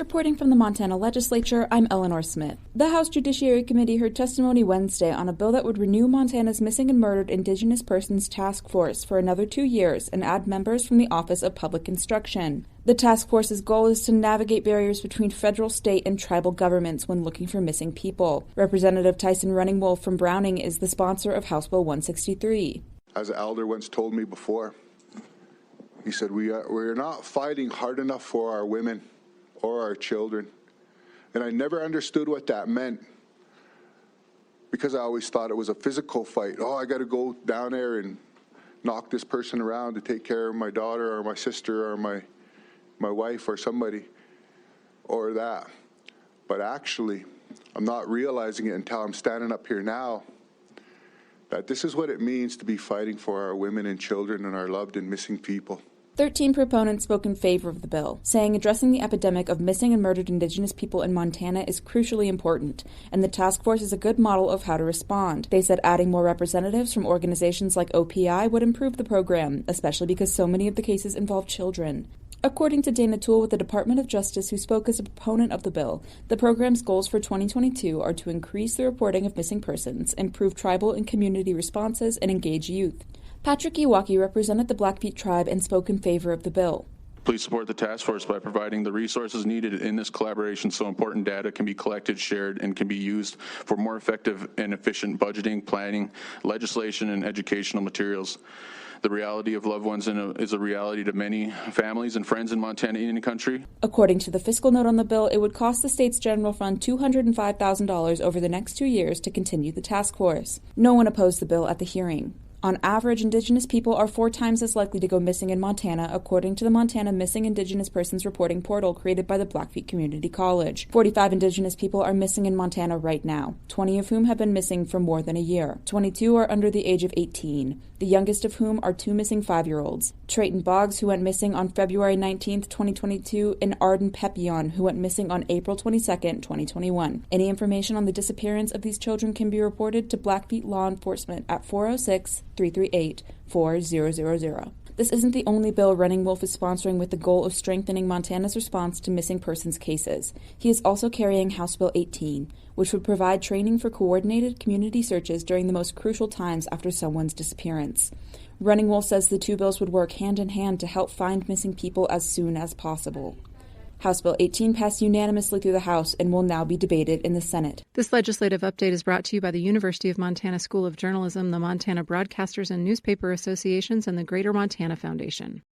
Reporting from the Montana Legislature, I'm Elinor Smith. The House Judiciary Committee heard testimony Wednesday on a bill that would renew Montana's Missing and Murdered Indigenous Persons Task Force for another 2 years and add members from the Office of Public Instruction. The task force's goal is to navigate barriers between federal, state, and tribal governments when looking for missing people. Representative Tyson Running Wolf from Browning is the sponsor of House Bill 163. As an elder once told me before, he said, we're not fighting hard enough for our women or our children. And I never understood what that meant, because I always thought it was a physical fight. Oh, I got to go down there and knock this person around to take care of my daughter or my sister or my wife or somebody or that. But actually, I'm not realizing it until I'm standing up here now, that this is what it means to be fighting for our women and children and our loved and missing people. 13 proponents spoke in favor of the bill, saying addressing the epidemic of missing and murdered Indigenous people in Montana is crucially important, and the task force is a good model of how to respond. They said adding more representatives from organizations like OPI would improve the program, especially because so many of the cases involve children. According to Dana Toole with the Department of Justice, who spoke as a proponent of the bill, the program's goals for 2022 are to increase the reporting of missing persons, improve tribal and community responses, and engage youth. Patrick Iwaki represented the Blackfeet tribe and spoke in favor of the bill. Please support the task force by providing the resources needed in this collaboration so important data can be collected, shared, and can be used for more effective and efficient budgeting, planning, legislation, and educational materials. The reality of loved ones is a reality to many families and friends in Montana and in the country. According to the fiscal note on the bill, it would cost the state's general fund $205,000 over the next 2 years to continue the task force. No one opposed the bill at the hearing. On average, Indigenous people are 4 times as likely to go missing in Montana, according to the Montana Missing Indigenous Persons Reporting Portal created by the Blackfeet Community College. 45 Indigenous people are missing in Montana right now, 20 of whom have been missing for more than a year. 22 are under the age of 18, the youngest of whom are 2 missing 5-year-olds. Trayton Boggs, who went missing on February 19, 2022, and Arden Pepion, who went missing on April 22, 2021. Any information on the disappearance of these children can be reported to Blackfeet law enforcement at 406-338-4000. This isn't the only bill Running Wolf is sponsoring with the goal of strengthening Montana's response to missing persons cases. He is also carrying House Bill 18, which would provide training for coordinated community searches during the most crucial times after someone's disappearance. Running Wolf says the 2 bills would work hand in hand to help find missing people as soon as possible. House Bill 18 passed unanimously through the House and will now be debated in the Senate. This legislative update is brought to you by the University of Montana School of Journalism, the Montana Broadcasters and Newspaper Associations, and the Greater Montana Foundation.